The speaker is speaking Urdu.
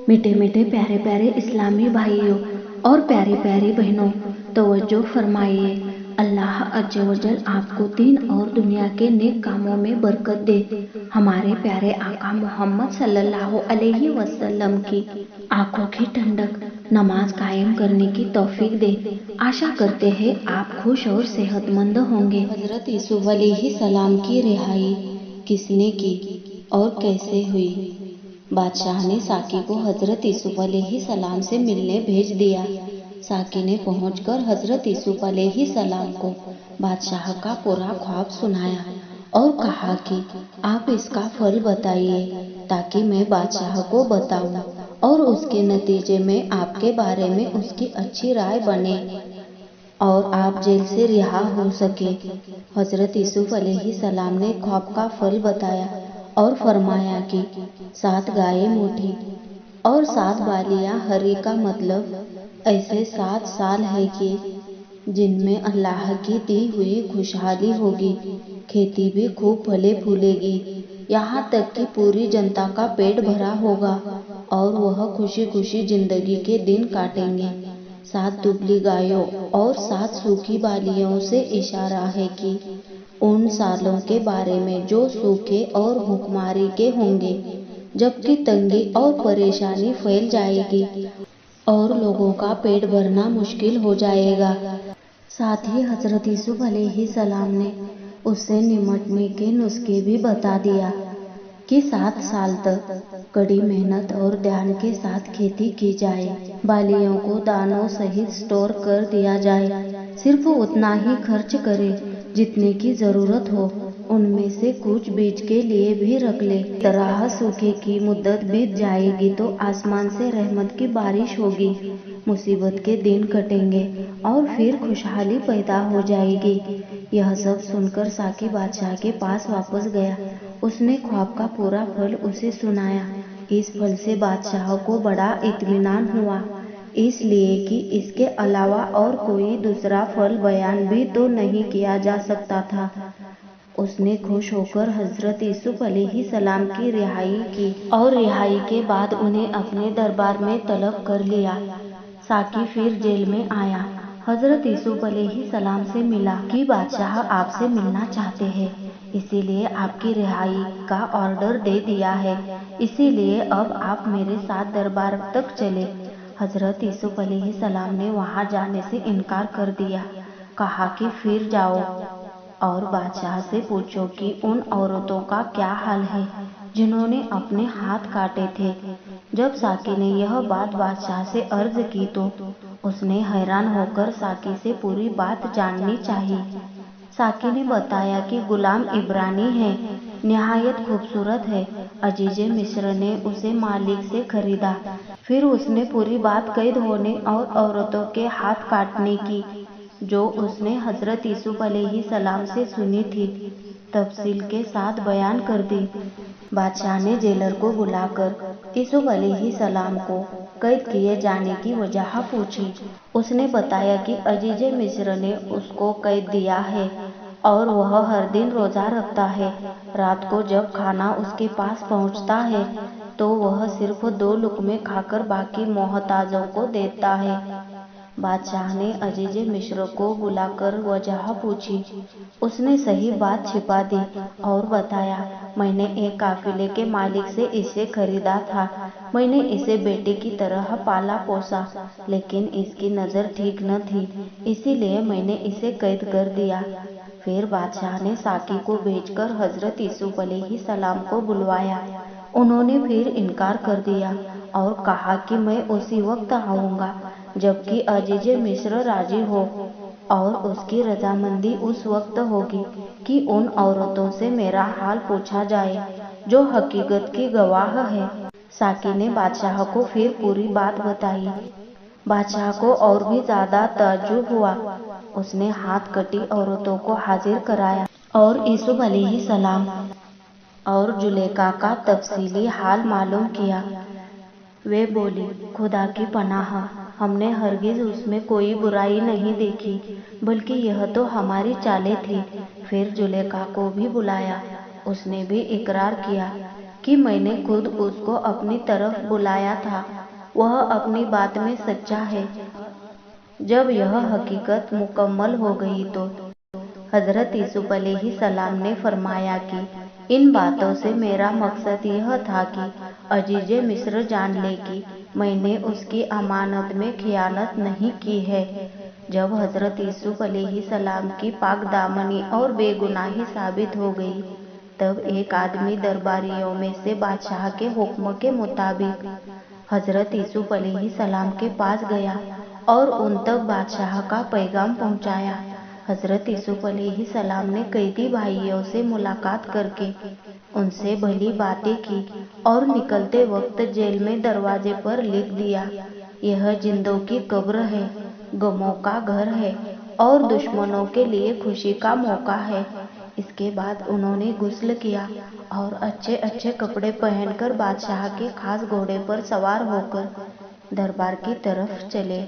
میٹھے میٹھے پیارے پیارے اسلامی بھائیوں اور پیاری پیاری بہنوں، توجہ فرمائیے۔ اللہ عز و جل آپ کو دین اور دنیا کے نیک کاموں میں برکت دے۔ ہمارے پیارے آقا محمد صلی اللہ علیہ وسلم کی آنکھوں کی ٹھنڈک نماز قائم کرنے کی توفیق دے۔ آشا کرتے ہیں آپ خوش اور صحت مند ہوں گے۔ حضرت یوسف علیہ السلام کی رہائی کس نے کی اور کیسے ہوئی؟ بادشاہ نے ساقی کو حضرت یوسف علیہ السلام سے ملنے بھیج دیا۔ ساقی نے پہنچ کر حضرت یوسف علیہ السلام کو بادشاہ کا پورا خواب سنایا اور کہا کہ آپ اس کا پھل بتائیے تاکہ میں بادشاہ کو بتاؤں اور اس کے نتیجے میں آپ کے بارے میں اس کی اچھی رائے بنے اور آپ جیل سے رہا ہو سکے۔ حضرت یوسف علیہ السلام نے خواب کا پھل بتایا اور فرمایا کہ 7 گائے موٹی اور 7 بالیاں ہری کا مطلب ایسے 7 سال ہے کہ جن میں اللہ کی دی ہوئی خوشحالی ہوگی، کھیتی بھی خوب پھلے پھولے گی، یہاں تک کہ پوری جنتا کا پیٹ بھرا ہوگا اور وہ خوشی خوشی زندگی کے دن کاٹیں گے۔ 7 دبلی گایوں اور 7 سوکھی بالیوں سے اشارہ ہے کہ ان سالوں کے بارے میں جو سوکھے اور بھوکماری کے ہوں گے، جبکہ تنگی اور پریشانی پھیل جائے گی اور لوگوں کا پیٹ بھرنا مشکل ہو جائے گا۔ ساتھ ہی حضرت یوسف علیہ السلام نے اس سے نمٹنے کے نسخے بھی بتا دیا کہ 7 سال تک کڑی محنت اور دھیان کے ساتھ کھیتی کی جائے، بالیوں کو دانوں سہت اسٹور کر دیا جائے، صرف اتنا ہی خرچ کرے جتنے کی ضرورت ہو، ان میں سے کچھ بیج کے لیے بھی رکھ لے۔ اس طرح سوکھے کی مدت بیت جائے گی تو آسمان سے رحمت کی بارش ہوگی، مصیبت کے دن کٹیں گے اور پھر خوشحالی پیدا ہو جائے گی۔ یہ سب سن کر ساقی بادشاہ کے پاس واپس گیا۔ اس نے خواب کا پورا پھل اسے سنایا۔ اس پھل سے بادشاہ کو بڑا اطمینان ہوا، اس لیے کہ اس کے علاوہ اور کوئی دوسرا پھل بیان بھی تو نہیں کیا جا سکتا تھا۔ اس نے خوش ہو کر حضرت یوسف علیہ السلام کی رہائی کی اور رہائی کے بعد انہیں اپنے دربار میں طلب کر لیا۔ ساقی پھر جیل میں آیا، حضرت یوسف علیہ السلام سے ملا کہ بادشاہ آپ سے ملنا چاہتے ہیں، اسی لیے آپ کی رہائی کا آرڈر دے دیا ہے، اسی لیے اب آپ میرے ساتھ دربار تک چلے۔ حضرت یوسف علیہ السلام نے وہاں جانے سے انکار کر دیا، کہا کہ پھر جاؤ اور بادشاہ سے پوچھو کہ ان عورتوں کا کیا حال ہے جنہوں نے اپنے ہاتھ کاٹے تھے۔ جب ساقی نے یہ بات بادشاہ سے عرض کی تو اس نے حیران ہو کر ساقی سے پوری بات جاننی چاہی۔ ساقی نے بتایا کہ غلام عبرانی ہے، نہایت خوبصورت ہے، عزیز مصر نے اسے مالک سے خریدا۔ پھر اس نے پوری بات قید ہونے اور عورتوں کے ہاتھ کاٹنے کی جو اس نے حضرت یوسف علیہ السلام سے سنی تھی تفصیل کے ساتھ بیان کر دی۔ بادشاہ نے جیلر کو بلا کر یوسف علیہ السلام کو قید کیے جانے کی وجہ پوچھی۔ اس نے بتایا کہ عزیز مصر نے اس کو قید دیا ہے اور وہ ہر دن روزہ رکھتا ہے، رات کو جب کھانا اس کے پاس پہنچتا ہے تو وہ صرف 2 لقمے کھا کر باقی محتاجوں کو دیتا ہے۔ بادشاہ نے عزیز مصر کو بلا کر وجہ پوچھی۔ اس نے صحیح بات چھپا دی اور بتایا، میں نے ایک قافلے کے مالک سے اسے خریدا تھا، میں نے اسے بیٹے کی طرح پالا پوسا، لیکن اس کی نظر ٹھیک نہ تھی، اسی لیے میں نے اسے قید کر دیا۔ پھر بادشاہ نے ساقی کو بھیج کر حضرت یوسف علیہ السلام کو بلوایا۔ انہوں نے پھر انکار کر دیا اور کہا کہ میں اسی وقت آؤں گا جبکہ عزیز مصر راضی ہو، اور اس کی رضامندی اس وقت ہوگی کہ ان عورتوں سے میرا حال پوچھا جائے جو حقیقت کی گواہ ہے۔ ساقی نے بادشاہ کو پھر پوری بات بتائی۔ بادشاہ کو اور بھی زیادہ تعجب ہوا۔ اس نے ہاتھ کٹی عورتوں کو حاضر کرایا اور یوسف علیہ السلام اور زلیخا کا تفصیلی حال معلوم کیا۔ وہ بولی، خدا کی پناہ، ہم نے ہرگز اس میں کوئی برائی نہیں دیکھی، بلکہ یہ تو ہماری چالیں تھیں۔ پھر زلیخا کو بھی بلایا، اس نے بھی اقرار کیا کہ میں نے خود اس کو اپنی طرف بلایا تھا، وہ اپنی بات میں سچا ہے۔ جب یہ حقیقت مکمل ہو گئی تو حضرت یوسف علیہ السلام نے فرمایا کہ ان باتوں سے میرا مقصد یہ تھا کہ عزیز مصر جان لے کہ میں نے اس کی امانت میں خیانت نہیں کی ہے۔ جب حضرت یوسف علیہ السلام کی پاک دامنی اور بے گناہی ثابت ہو گئی، تب ایک آدمی درباریوں میں سے بادشاہ کے حکم کے مطابق حضرت یوسف علیہ السلام کے پاس گیا اور ان تک بادشاہ کا پیغام پہنچایا۔ حضرت یوسف علیہ السلام نے قیدی بھائیوں سے ملاقات کر کے ان سے بھلی باتیں کی اور نکلتے وقت جیل میں دروازے پر لکھ دیا، یہ جندوں کی قبر ہے، غموں کا گھر ہے اور دشمنوں کے لیے خوشی کا موقع ہے۔ اس کے بعد انہوں نے غسل کیا اور اچھے اچھے کپڑے پہن کر بادشاہ کے خاص گھوڑے پر سوار ہو کر دربار کی طرف چلے۔